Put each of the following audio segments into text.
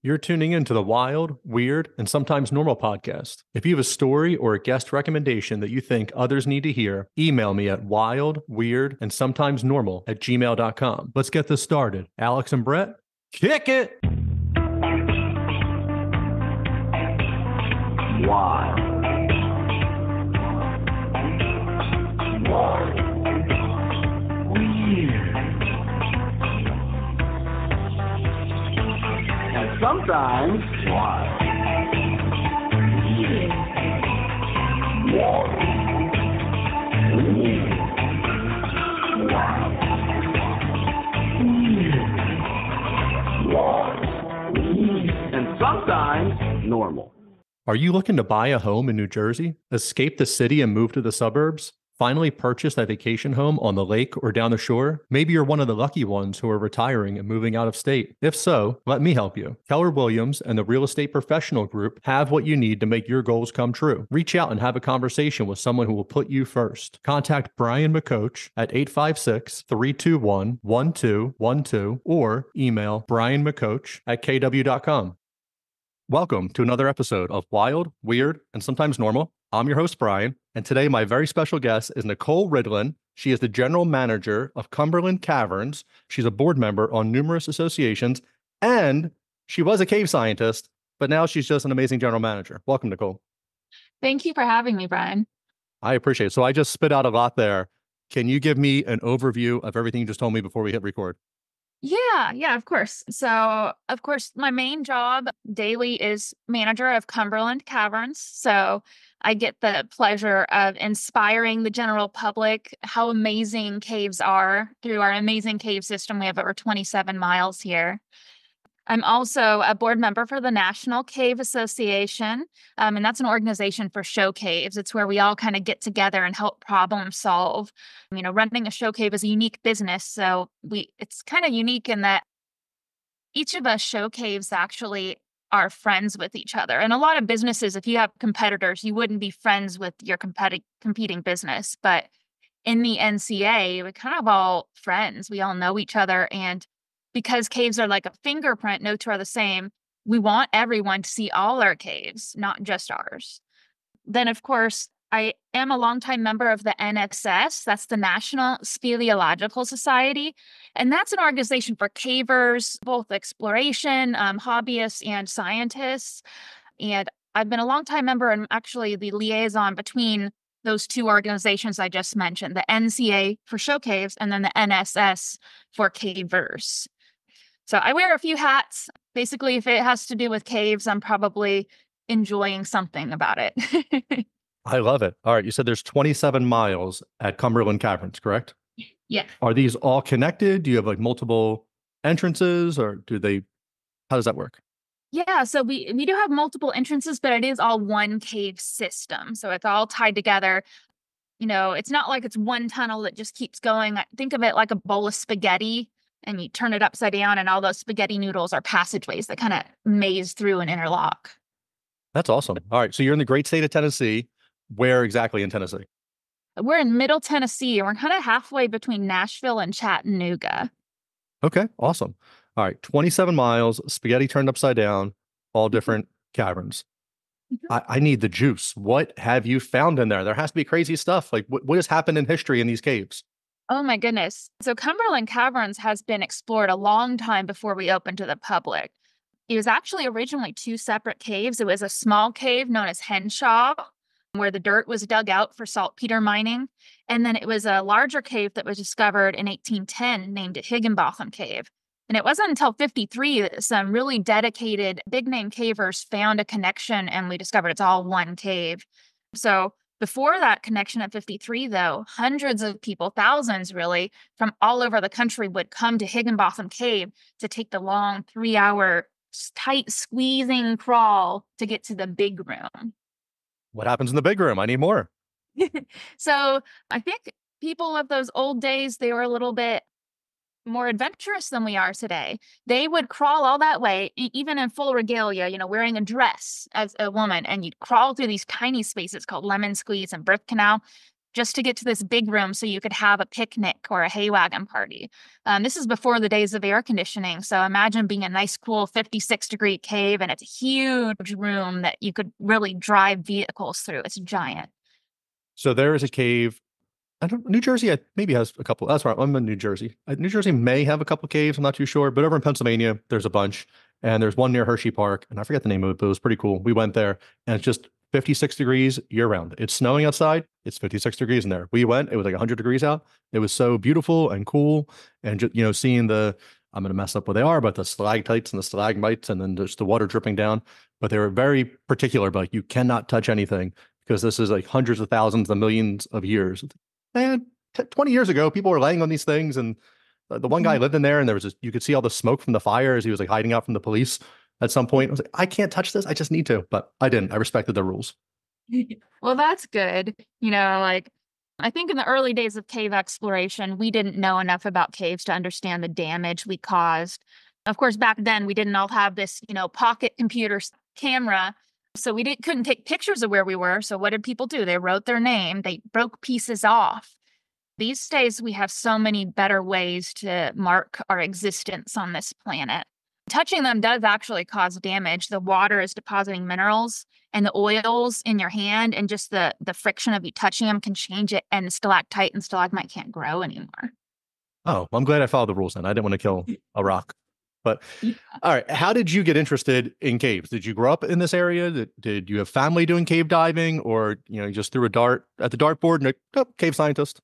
You're tuning into the Wild, Weird, and Sometimes Normal podcast. If you have a story or a guest recommendation that you think others need to hear, email me at wildweirdandsometimesnormal@gmail.com. Let's get this started. Alex and Brett, kick it! Wild. Wild. Weird. And sometimes wild. Weird. Wild. Weird. Wild. Weird. Wild. Weird. And sometimes normal. Are you looking to buy a home in New Jersey, escape the city and move to the suburbs? Finally purchase a vacation home on the lake or down the shore? Maybe you're one of the lucky ones who are retiring and moving out of state. If so, let me help you. Keller Williams and the Real Estate Professional Group have what you need to make your goals come true. Reach out and have a conversation with someone who will put you first. Contact Brian McCoach at 856-321-1212 or email brianmccoach@kw.com. Welcome to another episode of Wild, Weird, and Sometimes Normal. I'm your host, Brian, and today my very special guest is Nicole Ridlen. She is the general manager of Cumberland Caverns. She's a board member on numerous associations, and she was a cave scientist, but now she's just an amazing general manager. Welcome, Nicole. Thank you for having me, Brian. I appreciate it. So I just spit out a lot there. Can you give me an overview of everything you just told me before we hit record? Yeah, of course. So, of course, my main job daily is manager of Cumberland Caverns. So I get the pleasure of inspiring the general public how amazing caves are through our amazing cave system. We have over 27 miles here. I'm also a board member for the National Cave Association, and that's an organization for show caves. It's where we all kind of get together and help problem solve. You know, running a show cave is a unique business, so it's kind of unique in that each of us show caves actually are friends with each other. And a lot of businesses, if you have competitors, you wouldn't be friends with your competing business. But in the NCA, we're kind of all friends. We all know each other, and because caves are like a fingerprint, no two are the same, we want everyone to see all our caves, not just ours. Then, of course, I am a longtime member of the NSS. That's the National Speleological Society. And that's an organization for cavers, both exploration, hobbyists, and scientists. And I've been a longtime member and actually the liaison between those two organizations I just mentioned, the NCA for show caves and then the NSS for cavers. So I wear a few hats. Basically, if it has to do with caves, I'm probably enjoying something about it. I love it. All right. You said there's 27 miles at Cumberland Caverns, correct? Yeah. Are these all connected? Do you have like multiple entrances or how does that work? Yeah, so we do have multiple entrances, but it is all one cave system. So it's all tied together. You know, it's not like it's one tunnel that just keeps going. Think of it like a bowl of spaghetti, and you turn it upside down, and all those spaghetti noodles are passageways that kind of maze through and interlock. That's awesome. All right. So you're in the great state of Tennessee. Where exactly in Tennessee? We're in Middle Tennessee, and we're kind of halfway between Nashville and Chattanooga. Okay. Awesome. All right. 27 miles, spaghetti turned upside down, all different caverns. I need the juice. What have you found in there? There has to be crazy stuff. Like what has happened in history in these caves? Oh my goodness. So Cumberland Caverns has been explored a long time before we opened to the public. It was actually originally two separate caves. It was a small cave known as Henshaw, where the dirt was dug out for saltpeter mining. And then it was a larger cave that was discovered in 1810 named Higginbotham Cave. And it wasn't until 53 that some really dedicated big name cavers found a connection and we discovered it's all one cave. So before that connection at 53, though, hundreds of people, thousands really, from all over the country would come to Higginbotham Cave to take the long 3-hour tight squeezing crawl to get to the big room. What happens in the big room? I need more. So I think people of those old days, they were a little bit more adventurous than we are today. They would crawl all that way, even in full regalia, you know, wearing a dress as a woman, and you'd crawl through these tiny spaces called lemon squeeze and birth canal. just to get to this big room so you could have a picnic or a hay wagon party. This is before the days of air conditioning. So imagine being a nice, cool 56-degree cave, and it's a huge room that you could really drive vehicles through. It's giant. So there is a cave. I don't. New Jersey maybe has a couple. That's right. I'm in New Jersey. New Jersey may have a couple caves. I'm not too sure. But over in Pennsylvania, there's a bunch, and there's one near Hershey Park, and I forget the name of it, but it was pretty cool. We went there, and it's just 56 degrees year round. It's snowing outside. It's 56 degrees in there. We went. It was like 100 degrees out. It was so beautiful and cool, and just seeing the. I'm going to mess up what they are, but the stalactites and the stalagmites, and then just the water dripping down. But they were very particular. But like, you cannot touch anything because this is like hundreds of thousands and millions of years. And 20 years ago, people were laying on these things, and the one guy lived in there, and there was you could see all the smoke from the fire as he was like hiding out from the police at some point. I was like, I can't touch this. I just need to, but I didn't. I respected the rules. Well, that's good. Like I think in the early days of cave exploration, we didn't know enough about caves to understand the damage we caused. Of course, back then we didn't all have this, pocket computer camera. So we couldn't take pictures of where we were. So what did people do? They wrote their name. They broke pieces off. These days, we have so many better ways to mark our existence on this planet. Touching them does actually cause damage. The water is depositing minerals, and the oils in your hand and just the friction of you touching them can change it, and stalactite and stalagmite can't grow anymore. Oh, I'm glad I followed the rules then. I didn't want to kill a rock. But all right, how did you get interested in caves? Did you grow up in this area? Did you have family doing cave diving, or you just threw a dart at the dartboard and cave scientist?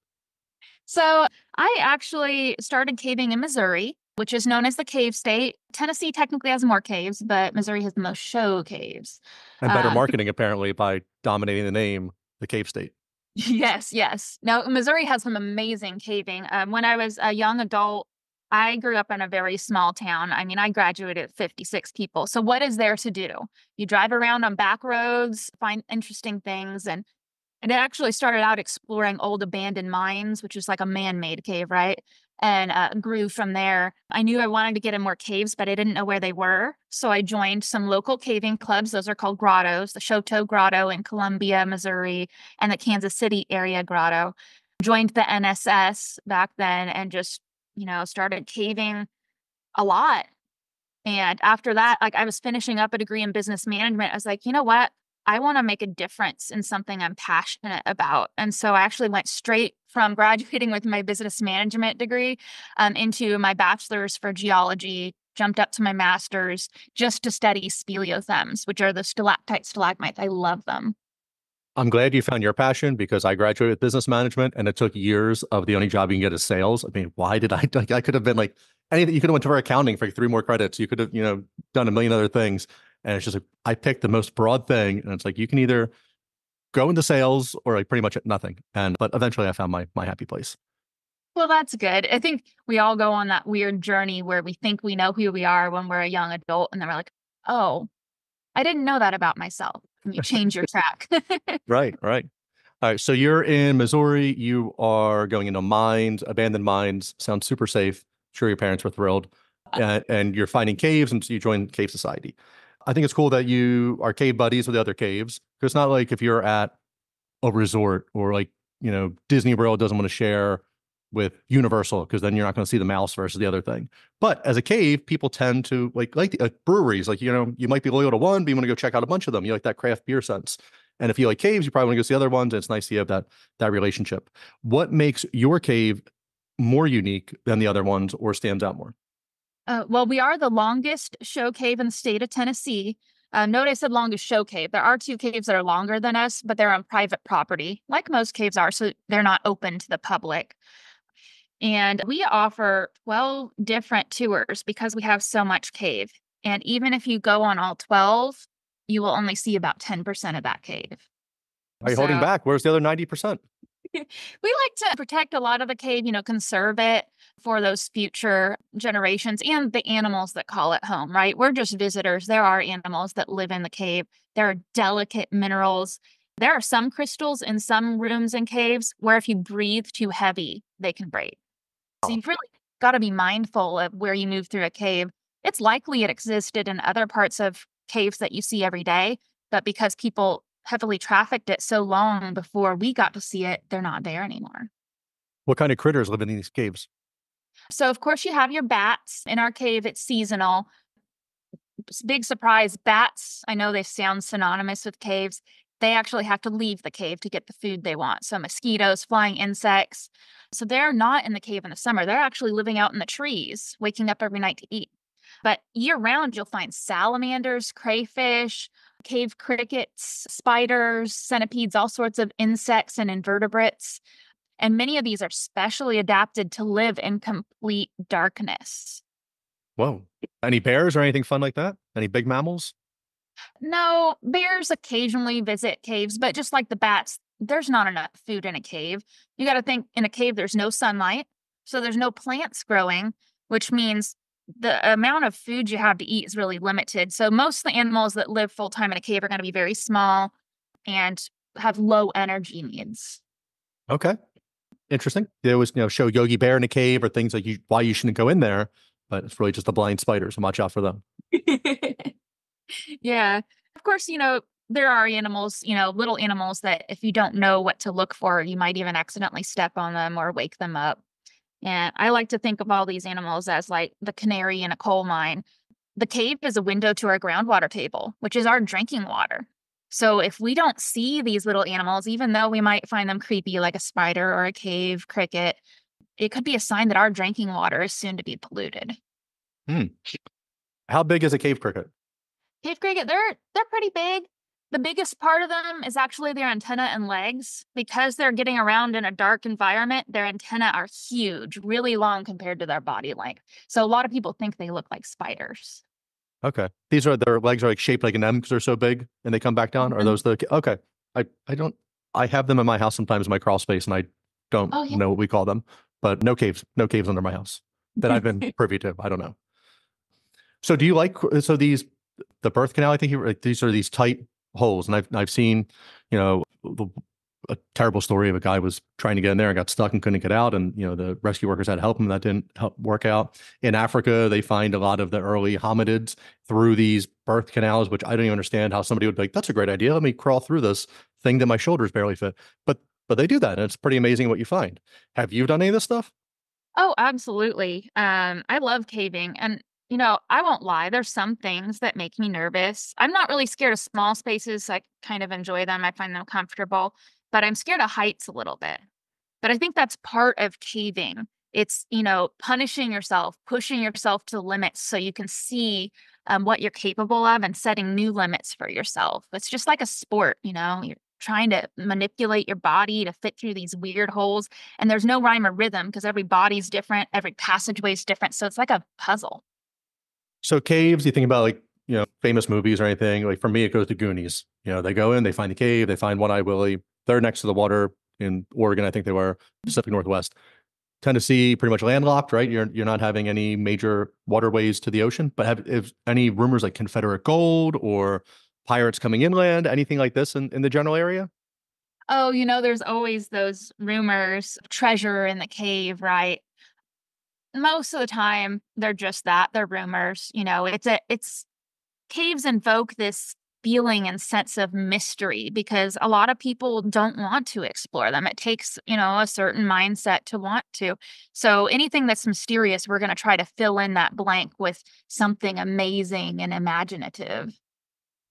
So I actually started caving in Missouri, which is known as the cave state. Tennessee technically has more caves, but Missouri has the most show caves. And better marketing, apparently, by dominating the name, the cave state. Yes. Now, Missouri has some amazing caving. When I was a young adult, I grew up in a very small town. I mean, I graduated at 56 people. So what is there to do? You drive around on back roads, find interesting things. And it actually started out exploring old abandoned mines, which is like a man-made cave, right? And grew from there. I knew I wanted to get in more caves, but I didn't know where they were. So I joined some local caving clubs. Those are called grottos, the Choteau Grotto in Columbia, Missouri, and the Kansas City area grotto. Joined the NSS back then and just started caving a lot. And after that, like I was finishing up a degree in business management. I was like, you know what? I want to make a difference in something I'm passionate about. And so I actually went straight from graduating with my business management degree into my bachelor's for geology, jumped up to my master's just to study speleothems, which are the stalactites, stalagmites. I love them. I'm glad you found your passion, because I graduated with business management and it took years of the only job you can get is sales. I mean, why did I could have been like anything. You could have went to for accounting for like 3 more credits. You could have, done a million other things. And it's just like, I picked the most broad thing. And it's like, you can either go into sales or like pretty much nothing. But eventually I found my happy place. Well, that's good. I think we all go on that weird journey where we think we know who we are when we're a young adult. And then we're like, oh, I didn't know that about myself. And you change your track. Right. All right. So you're in Missouri. You are going into mines, abandoned mines. Sounds super safe. Sure, your parents were thrilled. And you're finding caves, and so you join Cave Society. I think it's cool that you are cave buddies with the other caves, because it's not like if you're at a resort or like, Disney World doesn't want to share with Universal, because then you're not going to see the mouse versus the other thing. But as a cave, people tend to like the breweries, like, you might be loyal to one, but you want to go check out a bunch of them. You like that craft beer sense. And if you like caves, you probably want to go see other ones. And it's nice to have that relationship. What makes your cave more unique than the other ones, or stands out more? Well, we are the longest show cave in the state of Tennessee. Note I said longest show cave. There are 2 caves that are longer than us, but they're on private property, like most caves are, so they're not open to the public. And we offer 12 different tours because we have so much cave. And even if you go on all 12, you will only see about 10% of that cave. Are you holding back? Where's the other 90%? We like to protect a lot of the cave, conserve it for those future generations and the animals that call it home, right? We're just visitors. There are animals that live in the cave. There are delicate minerals. There are some crystals in some rooms and caves where if you breathe too heavy, they can break. So you've really got to be mindful of where you move through a cave. It's likely it existed in other parts of caves that you see every day, but because people heavily trafficked it so long before we got to see it, they're not there anymore. What kind of critters live in these caves? So, of course, you have your bats. In our cave, it's seasonal. Big surprise, bats, I know they sound synonymous with caves. They actually have to leave the cave to get the food they want. So mosquitoes, flying insects. So they're not in the cave in the summer. They're actually living out in the trees, waking up every night to eat. But year round, you'll find salamanders, crayfish, cave crickets, spiders, centipedes, all sorts of insects and invertebrates. And many of these are specially adapted to live in complete darkness. Whoa. Any bears or anything fun like that? Any big mammals? No, bears occasionally visit caves, but just like the bats, there's not enough food in a cave. You got to think in a cave, there's no sunlight, so there's no plants growing, which means the amount of food you have to eat is really limited. So most of the animals that live full time in a cave are going to be very small and have low energy needs. Okay. Interesting. They always, show Yogi Bear in a cave or things like why you shouldn't go in there, but it's really just a blind spider, so watch out for them. Yeah. Of course, there are animals, little animals that if you don't know what to look for, you might even accidentally step on them or wake them up. And I like to think of all these animals as like the canary in a coal mine. The cave is a window to our groundwater table, which is our drinking water. So if we don't see these little animals, even though we might find them creepy like a spider or a cave cricket, it could be a sign that our drinking water is soon to be polluted. How big is a cave cricket? Cave cricket, they're pretty big. The biggest part of them is actually their antenna and legs. Because they're getting around in a dark environment, their antenna are huge, really long compared to their body length. So a lot of people think they look like spiders. Okay. Their legs are like shaped like an M because they're so big and they come back down. Are those okay. I have them in my house sometimes in my crawl space and I don't know what we call them, but no caves under my house that I've been privy to. I don't know. So do you like, the birth canal, I think these are these tight holes. And I've seen, a terrible story of a guy was trying to get in there and got stuck and couldn't get out. And, the rescue workers had to help him. That didn't work out. In Africa, they find a lot of the early hominids through these birth canals, which I don't even understand how somebody would be like, that's a great idea. Let me crawl through this thing that my shoulders barely fit. But they do that. And it's pretty amazing what you find. Have you done any of this stuff? Oh, absolutely. I love caving. And, I won't lie. There's some things that make me nervous. I'm not really scared of small spaces. I kind of enjoy them. I find them comfortable, but I'm scared of heights a little bit. But I think that's part of caving. It's, punishing yourself, pushing yourself to the limits so you can see what you're capable of and setting new limits for yourself. It's just like a sport, you're trying to manipulate your body to fit through these weird holes. And there's no rhyme or rhythm because every body's different, every passageway is different. So it's like a puzzle. So caves, you think about famous movies or anything. Like for me, it goes to Goonies. They go in, they find the cave, they find One-Eye Willie. They're next to the water in Oregon. I think they were Pacific Northwest. Tennessee, pretty much landlocked, right? You're not having any major waterways to the ocean. But have any rumors like Confederate gold or pirates coming inland, anything like this in the general area? Oh, there's always those rumors, treasure in the cave, right? Most of the time, they're just that. They're rumors. It's caves invoke this feeling and sense of mystery because a lot of people don't want to explore them. It takes, a certain mindset to want to. So anything that's mysterious, we're going to try to fill in that blank with something amazing and imaginative.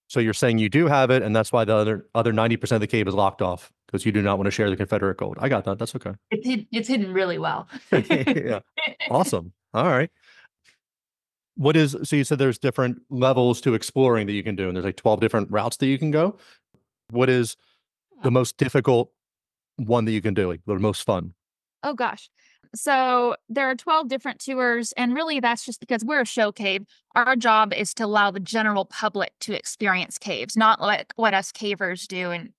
So you're saying you do have it, and that's why the other 90% of the cave is locked off because you do not want to share the Confederate gold. I got that. That's okay. It's hidden really well. Yeah. Awesome. All right. So you said there's different levels to exploring that you can do, and there's like 12 different routes that you can go. What is the most difficult one that you can do, like the most fun? Oh gosh. So there are 12 different tours, and really that's just because we're a show cave. Our job is to allow the general public to experience caves, not like what us cavers do and,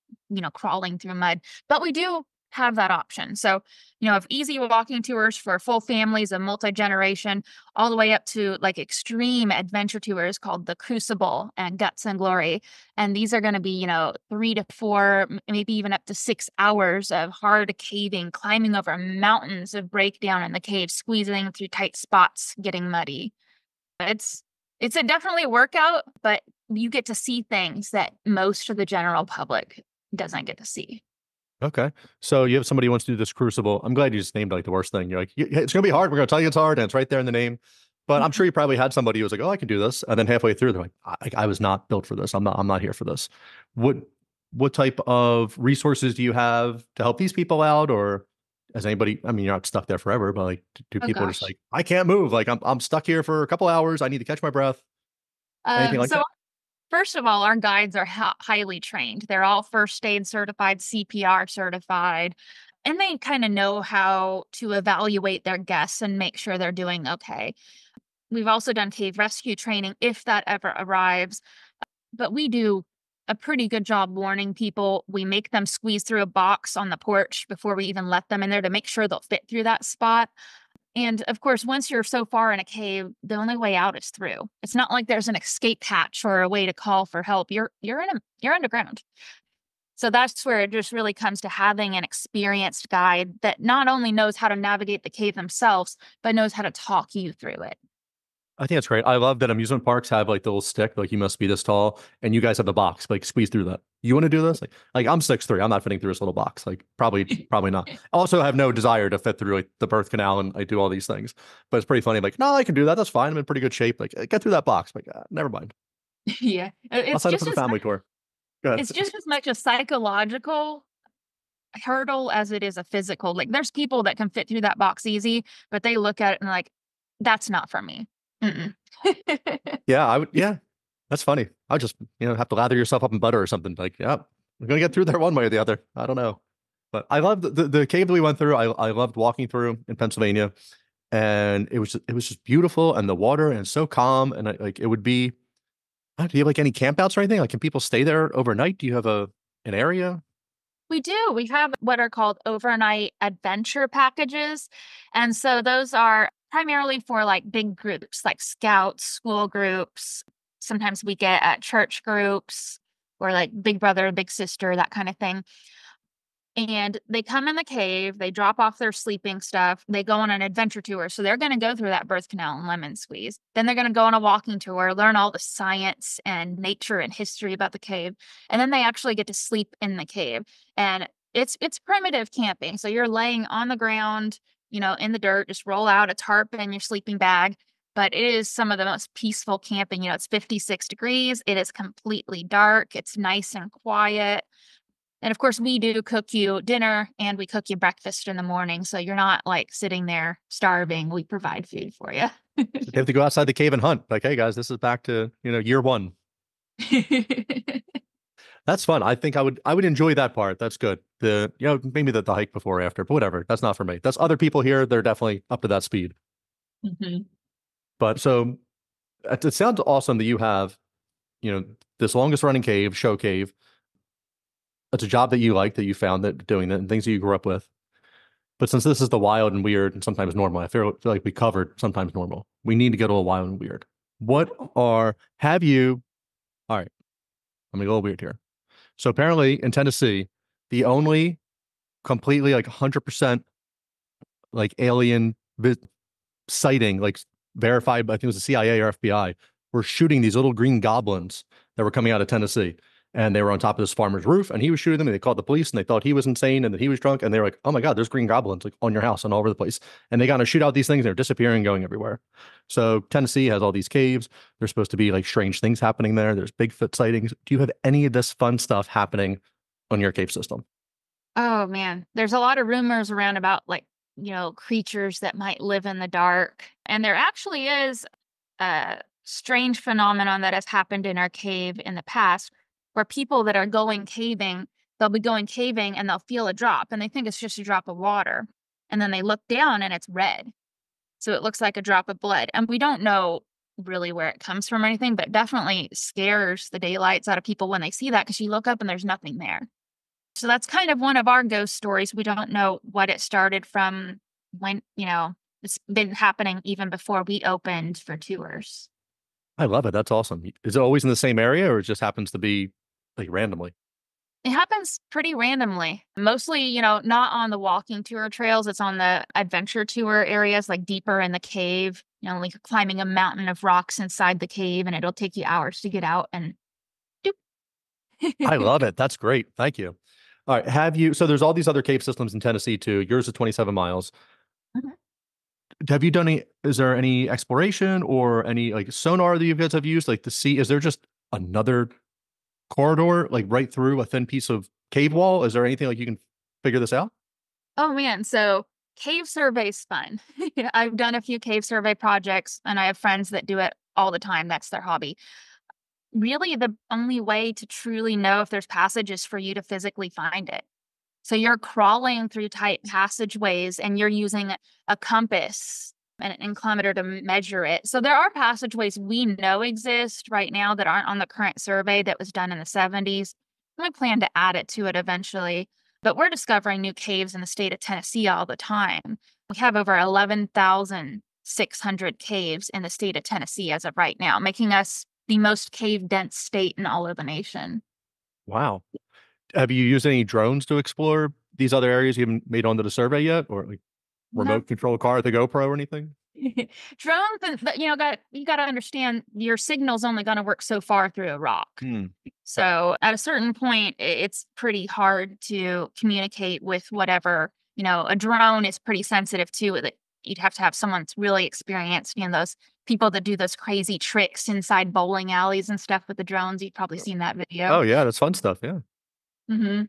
crawling through mud. But we do have that option. So, have easy walking tours for full families of multi-generation, all the way up to like extreme adventure tours called the Crucible and Guts and Glory. And these are going to be, 3 to 4, maybe even up to 6 hours of hard caving, climbing over mountains of breakdown in the cave, squeezing through tight spots, getting muddy. It's definitely a workout, but you get to see things that most of the general public doesn't get to see. Okay. So you have somebody who wants to do this crucible. I'm glad you just named like the worst thing. You're like, it's going to be hard. We're going to tell you it's hard. And it's right there in the name. But I'm sure you probably had somebody who was like, oh, I can do this. And then halfway through, they're like, I was not built for this. I'm not here for this. What, what type of resources do you have to help these people out? Or has anybody, I mean, you're not stuck there forever, but like, do Oh people just gosh. like, I can't move. Like I'm stuck here for a couple hours. I need to catch my breath. Anything like So that? first of all, our guides are highly trained. They're all first aid certified, CPR certified, and they kind of know how to evaluate their guests and make sure they're doing okay. We've also done cave rescue training if that ever arrives, but we do a pretty good job warning people. We make them squeeze through a box on the porch before we even let them in there to make sure they'll fit through that spot. And of course, once you're so far in a cave, the only way out is through. It's not like there's an escape hatch or a way to call for help. You're underground. So that's where it just really comes to having an experienced guide that not only knows how to navigate the cave themselves, but knows how to talk you through it. I think that's great. I love that amusement parks have like the little stick, like you must be this tall, and you guys have the box, like squeeze through that. You want to do this? Like I'm 6'3", I'm not fitting through this little box. Like probably not. Also have no desire to fit through like the birth canal and I do all these things. But it's pretty funny. Like, no, I can do that. That's fine. I'm in pretty good shape. Like get through that box. Like, never mind. Yeah. I'll sign up for the family tour. Go ahead. It's just as much a psychological hurdle as it is a physical. Like there's people that can fit through that box easy, but they look at it and like, that's not for me. Mm-mm. Yeah, I would. Yeah, that's funny. I would just have to lather yourself up in butter or something. Like, yeah, we're gonna get through there one way or the other. I don't know, but I love the cave that we went through. I loved walking through in Pennsylvania, and it was just beautiful, and the water and so calm, and like it would be. Do you have like any campouts or anything? Like, can people stay there overnight? Do you have an area? We do. We have what are called overnight adventure packages. And so those are primarily for like big groups, like scouts, school groups. Sometimes we get at church groups or like big brother, big sister, that kind of thing. And they come in the cave, they drop off their sleeping stuff, they go on an adventure tour. So they're going to go through that birth canal and lemon squeeze. Then they're going to go on a walking tour, learn all the science and nature and history about the cave. And then they actually get to sleep in the cave. And it's primitive camping. So you're laying on the ground, in the dirt, just roll out a tarp and your sleeping bag. But it is some of the most peaceful camping. It's 56 degrees. It is completely dark. It's nice and quiet. And of course, we do cook you dinner and we cook you breakfast in the morning. So you're not like sitting there starving. We provide food for you. They have to go outside the cave and hunt. Like, hey guys, this is back to year one. That's fun. I think I would enjoy that part. That's good. Maybe the hike before or after, but whatever. That's not for me. That's other people here. They're definitely up to that speed. Mm-hmm. But so it sounds awesome that you have, this longest running cave, show cave. It's a job that you like, that you found that doing that and things that you grew up with. But since this is the wild and weird and sometimes normal, I feel like we covered sometimes normal. We need to go to a wild and weird. All right, I'm gonna go a little weird here. So apparently in Tennessee, the only completely like 100% like alien sighting, like verified, I think it was the CIA or FBI, were shooting these little green goblins that were coming out of Tennessee. And they were on top of this farmer's roof and he was shooting them and they called the police and they thought he was insane and that he was drunk. And they were like, oh my God, there's green goblins like on your house and all over the place. And they got to shoot out these things. And they're disappearing, going everywhere. So Tennessee has all these caves. There's supposed to be like strange things happening there. There's Bigfoot sightings. Do you have any of this fun stuff happening on your cave system? Oh man, there's a lot of rumors around about like, creatures that might live in the dark. And there actually is a strange phenomenon that has happened in our cave in the past where people that are going caving, they'll be going caving and they'll feel a drop and they think it's just a drop of water. And then they look down and it's red. So it looks like a drop of blood. And we don't know really where it comes from or anything, but it definitely scares the daylights out of people when they see that because you look up and there's nothing there. So that's kind of one of our ghost stories. We don't know what it started from, when, it's been happening even before we opened for tours. I love it. That's awesome. Is it always in the same area or it just happens to be like randomly? It happens pretty randomly. Mostly, not on the walking tour trails. It's on the adventure tour areas, like deeper in the cave, like climbing a mountain of rocks inside the cave, and it'll take you hours to get out and I doop. love it. That's great. Thank you. All right. So there's all these other cave systems in Tennessee too. Yours is 27 miles. Have you done is there any exploration or any like sonar that you guys have used? Like to see, is there just another corridor like right through a thin piece of cave wall? Is there anything like you can figure this out? Oh man, so cave survey's fun. I've done a few cave survey projects and I have friends that do it all the time. That's their hobby. Really, the only way to truly know if there's passage is for you to physically find it. So you're crawling through tight passageways and you're using a compass and an inclinometer to measure it. So there are passageways we know exist right now that aren't on the current survey that was done in the 70s. We plan to add it to it eventually. But we're discovering new caves in the state of Tennessee all the time. We have over 11,600 caves in the state of Tennessee as of right now, making us the most cave dense state in all of the nation. Wow. Have you used any drones to explore these other areas you haven't made onto the survey yet, or like No. remote control car with the GoPro or anything? Drones, but you got to understand your signal's only going to work so far through a rock. Hmm. So at a certain point, it's pretty hard to communicate with whatever, a drone is pretty sensitive to it. You'd have to have someone that's really experienced, those people that do those crazy tricks inside bowling alleys and stuff with the drones. You've probably seen that video. Oh yeah, that's fun stuff. Yeah. hmm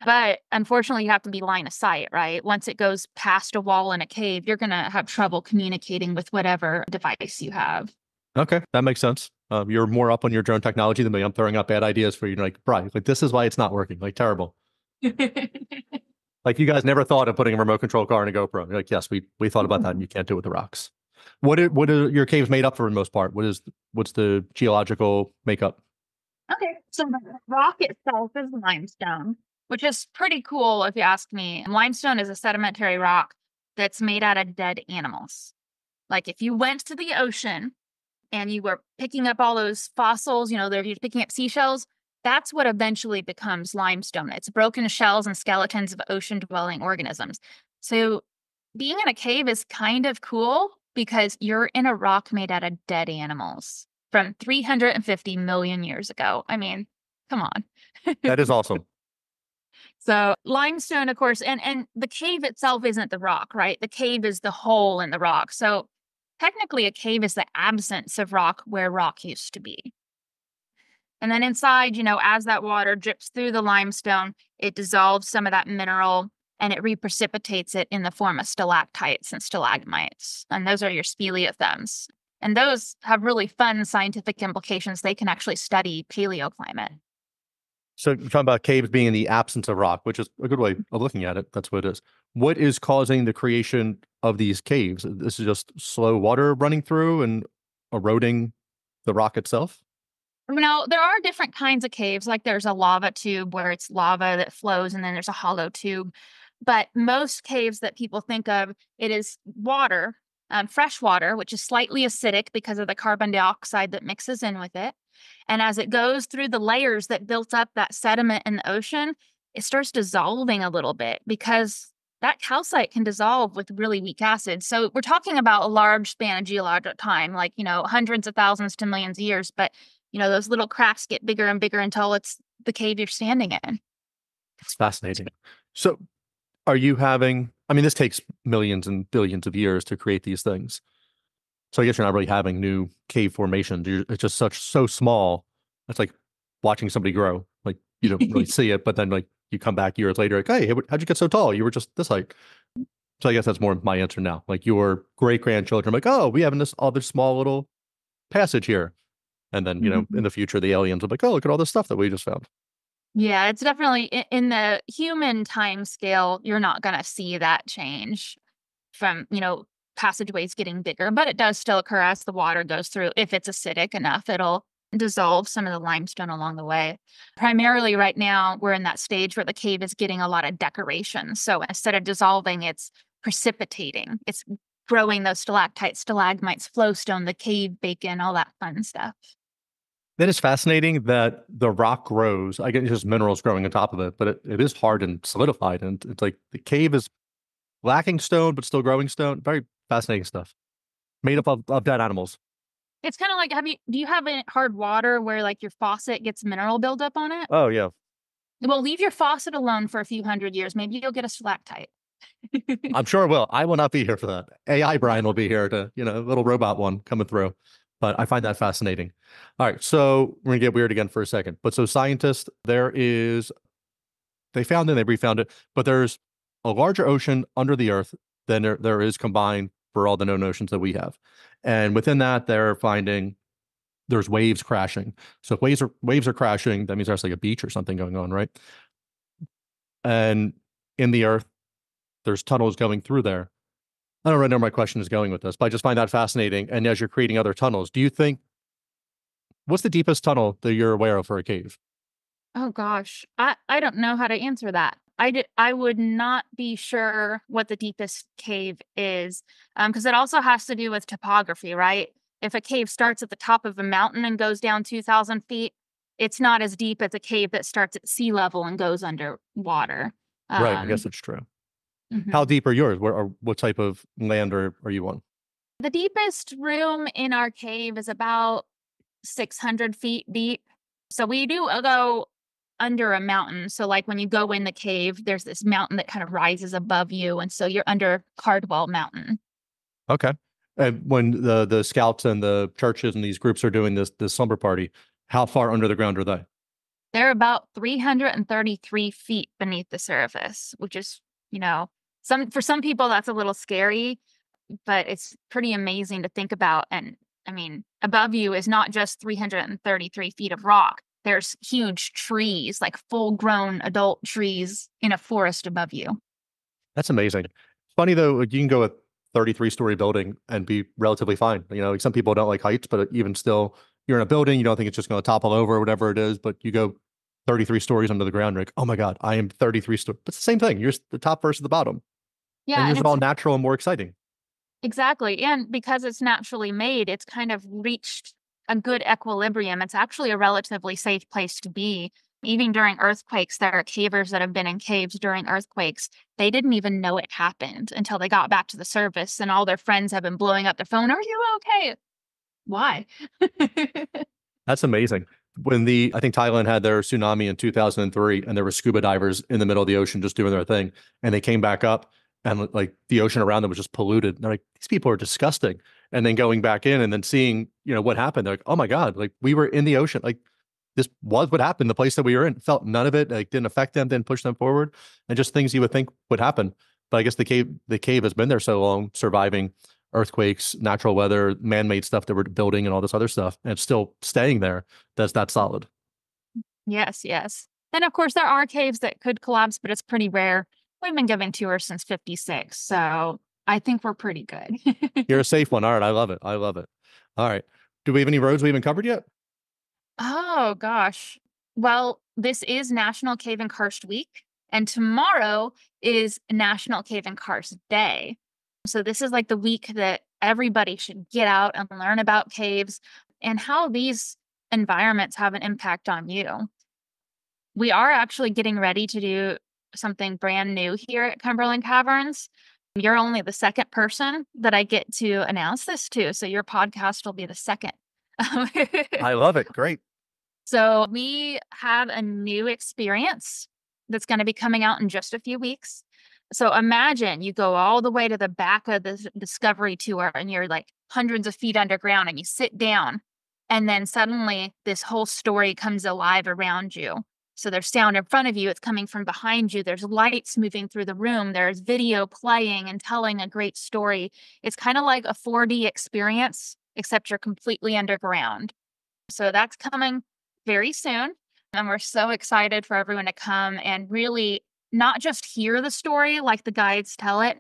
But unfortunately, you have to be line of sight, right? Once it goes past a wall in a cave, you're going to have trouble communicating with whatever device you have. Okay, that makes sense. You're more up on your drone technology than me. I'm throwing out bad ideas for you. Like, Brian, like this is why it's not working. Like terrible. Like you guys never thought of putting a remote control car in a GoPro. You're like, yes, we thought about that, and you can't do it with the rocks. What are your caves made up for in most part? What's the geological makeup? Okay, so the rock itself is limestone, which is pretty cool if you ask me. Limestone is a sedimentary rock that's made out of dead animals. Like if you went to the ocean and you were picking up all those fossils, you're picking up seashells, that's what eventually becomes limestone. It's broken shells and skeletons of ocean dwelling organisms. So being in a cave is kind of cool because you're in a rock made out of dead animals from 350 million years ago. I mean, come on. That is awesome. So limestone, of course, and the cave itself isn't the rock, right? The cave is the hole in the rock. So technically a cave is the absence of rock where rock used to be. And then inside, as that water drips through the limestone, it dissolves some of that mineral and it reprecipitates it in the form of stalactites and stalagmites. And those are your speleothems. And those have really fun scientific implications. They can actually study paleoclimate. So you're talking about caves being in the absence of rock, which is a good way of looking at it. That's what it is. What is causing the creation of these caves? This is just slow water running through and eroding the rock itself? There are different kinds of caves. Like there's a lava tube where it's lava that flows, and then there's a hollow tube. But most caves that people think of, it is water, fresh water, which is slightly acidic because of the carbon dioxide that mixes in with it. And as it goes through the layers that built up that sediment in the ocean, it starts dissolving a little bit because that calcite can dissolve with really weak acid. So we're talking about a large span of geologic time, like, hundreds of thousands to millions of years. But, those little cracks get bigger and bigger until it's the cave you're standing in. It's fascinating. So are you this takes millions and billions of years to create these things. So I guess you're not really having new cave formations. It's just so small. It's like watching somebody grow. Like you don't really see it, but then like you come back years later, like, hey, how'd you get so tall? You were just this height. So I guess that's more my answer now. Like your great grandchildren, like, oh, we have this other small little passage here, and then in the future the aliens will be like, oh, look at all this stuff that we just found. Yeah, it's definitely in the human time scale. You're not going to see that change from passageways getting bigger, but it does still occur as the water goes through. If it's acidic enough, it'll dissolve some of the limestone along the way. Primarily right now, we're in that stage where the cave is getting a lot of decoration. So instead of dissolving, it's precipitating. It's growing those stalactites, stalagmites, flowstone, the cave bacon, all that fun stuff. That is fascinating that the rock grows. I guess it's just minerals growing on top of it, but it is hard and solidified. And it's like the cave is lacking stone, but still growing stone. Very fascinating stuff. Made up of dead animals. It's kind of like, do you have any hard water where like your faucet gets mineral buildup on it? Oh, yeah. Well, leave your faucet alone for a few hundred years. Maybe you'll get a stalactite. I'm sure it will. I will not be here for that. AI Brian will be here to, little robot one coming through. But I find that fascinating. All right. So we're going to get weird again for a second. But so scientists, they found it, they refound it, but there's a larger ocean under the earth than there is combined for all the known oceans that we have. And within that, they're finding there's waves crashing. So if waves are crashing, that means there's like a beach or something going on, right? And in the earth, there's tunnels going through there. I don't really know where my question is going with this, but I just find that fascinating. And as you're creating other tunnels, do you think, what's the deepest tunnel that you're aware of for a cave? Oh gosh, I don't know how to answer that. I would not be sure what the deepest cave is, because it also has to do with topography, right? If a cave starts at the top of a mountain and goes down 2,000 feet, it's not as deep as a cave that starts at sea level and goes underwater. Right, I guess it's true. Mhm. How deep are yours? What type of land are you on? The deepest room in our cave is about 600 feet deep. So we do go under a mountain. So like when you go in the cave, there's this mountain that kind of rises above you. And so you're under Cardwell Mountain. Okay. And when the scouts and the churches and these groups are doing this slumber party, how far under the ground are they? They're about 333 feet beneath the surface, which is, for some people that's a little scary, but it's pretty amazing to think about. And I mean, above you is not just 333 feet of rock. There's huge trees, like full-grown adult trees in a forest above you. That's amazing. Funny though, you can go a 33-story building and be relatively fine. Like some people don't like heights, but even still, you're in a building, you don't think it's just going to topple over or whatever it is, but you go 33 stories under the ground, you're like, oh my God, I am 33 stories. But it's the same thing. You're the top versus the bottom. Yeah, and and yours are all natural and more exciting. exactly. And because it's naturally made, it's kind of reached a good equilibrium. It's actually a relatively safe place to be. Even during earthquakes, there are cavers that have been in caves during earthquakes. They didn't even know it happened until they got back to the surface, and all their friends have been blowing up their phone. Are you okay? Why? That's amazing. I think Thailand had their tsunami in 2003, and there were scuba divers in the middle of the ocean just doing their thing, and they came back up, and like the ocean around them was just polluted. And they're like, these people are disgusting. And then going back in and then seeing, what happened. They're like, oh my God, like we were in the ocean. Like this was what happened. The place that we were in felt none of it, like didn't affect them, didn't push them forward, and just things you would think would happen. But I guess the cave has been there so long, surviving earthquakes, natural weather, man-made stuff that we're building and all this other stuff, and it's still staying there. That's that solid. Yes, yes. And of course, there are caves that could collapse, but it's pretty rare. We've been giving tours since 56, so I think we're pretty good. You're a safe one. All right. I love it. I love it. All right. Do we have any roads we haven't covered yet? Oh, gosh. Well, this is National Cave and Karst Week, and tomorrow is National Cave and Karst Day. So this is like the week that everybody should get out and learn about caves and how these environments have an impact on you. We are actually getting ready to do something brand new here at Cumberland Caverns. You're only the second person that I get to announce this to, so your podcast will be the second. I love it. Great. So we have a new experience that's going to be coming out in just a few weeks. So imagine you go all the way to the back of the Discovery Tour and you're like hundreds of feet underground and you sit down and then suddenly this whole story comes alive around you. So there's sound in front of you, it's coming from behind you, there's lights moving through the room, there's video playing and telling a great story. It's kind of like a 4D experience, except you're completely underground. So that's coming very soon. And we're so excited for everyone to come and really not just hear the story like the guides tell it,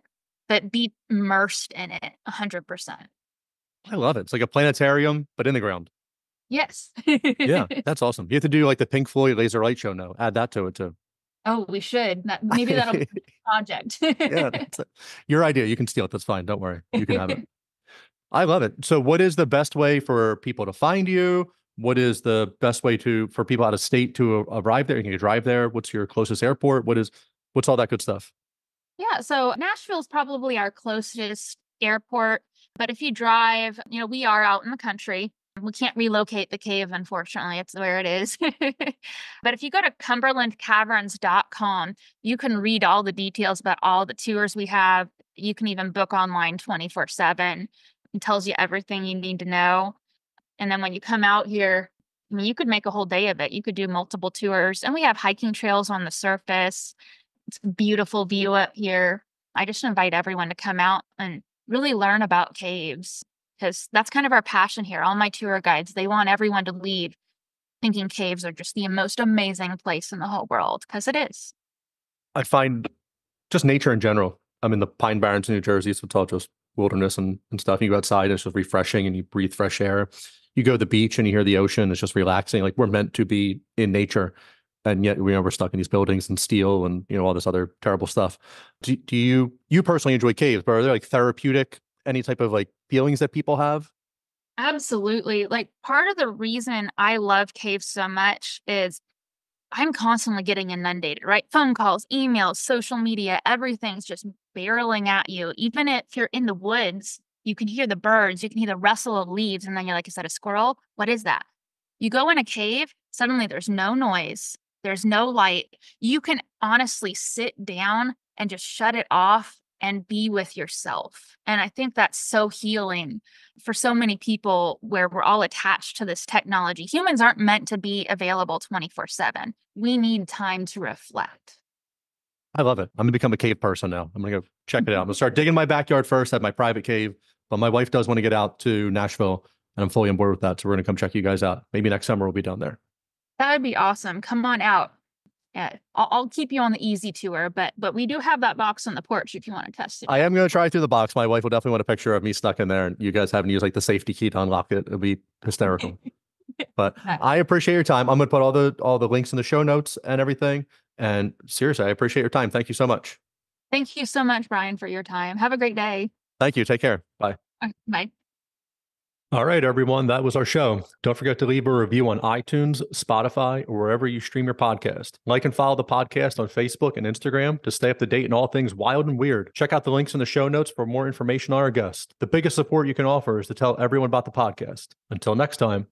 but be immersed in it 100%. I love it. It's like a planetarium, but in the ground. Yes. Yeah, that's awesome. You have to do like the Pink Floyd laser light show now. Add that to it too. Oh, we should. Maybe that'll be a project. Yeah, that's your idea. You can steal it. That's fine. Don't worry. You can have it. I love it. So what is the best way for people to find you? What is the best way for people out of state to arrive there? Can you drive there? What's your closest airport? What's all that good stuff? Yeah, so Nashville is probably our closest airport. But if you drive, we are out in the country. We can't relocate the cave, unfortunately. It's where it is. But if you go to cumberlandcaverns.com, you can read all the details about all the tours we have. You can even book online 24/7. It tells you everything you need to know. And then when you come out here, you could make a whole day of it. You could do multiple tours. And we have hiking trails on the surface. It's a beautiful view up here. I just invite everyone to come out and really learn about caves, because that's kind of our passion here. All my tour guides, they want everyone to leave thinking caves are just the most amazing place in the whole world, because it is. I find just nature in general. I'm in the Pine Barrens in New Jersey, so it's all just wilderness and stuff. You go outside, it's just refreshing and you breathe fresh air. You go to the beach and you hear the ocean, it's just relaxing. Like, we're meant to be in nature. And yet we're stuck in these buildings and steel and, all this other terrible stuff. Do you personally enjoy caves, but are there like therapeutic, any type of like feelings that people have? Absolutely. Like, part of the reason I love caves so much is I'm constantly getting inundated, right? Phone calls, emails, social media, everything's just barreling at you. Even if you're in the woods, you can hear the birds, you can hear the rustle of leaves, and then you're like, is that a squirrel? What is that? You go in a cave, suddenly there's no noise, there's no light. You can honestly sit down and just shut it off and be with yourself. And I think that's so healing for so many people, where we're all attached to this technology. Humans aren't meant to be available 24/7. We need time to reflect. I love it. I'm going to become a cave person now. I'm going to go check it out. I'm going to start digging in my backyard first, have my private cave. But my wife does want to get out to Nashville, and I'm fully on board with that. So we're going to come check you guys out. Maybe next summer we'll be down there. That would be awesome. Come on out. Yeah, I'll keep you on the easy tour, but we do have that box on the porch if you want to test it. I am going to try through the box. My wife will definitely want a picture of me stuck in there, and you guys having to use like the safety key to unlock it. It'll be hysterical. But I appreciate your time. I'm going to put all the links in the show notes and everything. And seriously, I appreciate your time. Thank you so much. Thank you so much, Brian, for your time. Have a great day. Thank you. Take care. Bye. Bye. All right, everyone. That was our show. Don't forget to leave a review on iTunes, Spotify, or wherever you stream your podcast. Like and follow the podcast on Facebook and Instagram to stay up to date in all things wild and weird. Check out the links in the show notes for more information on our guest. The biggest support you can offer is to tell everyone about the podcast. Until next time.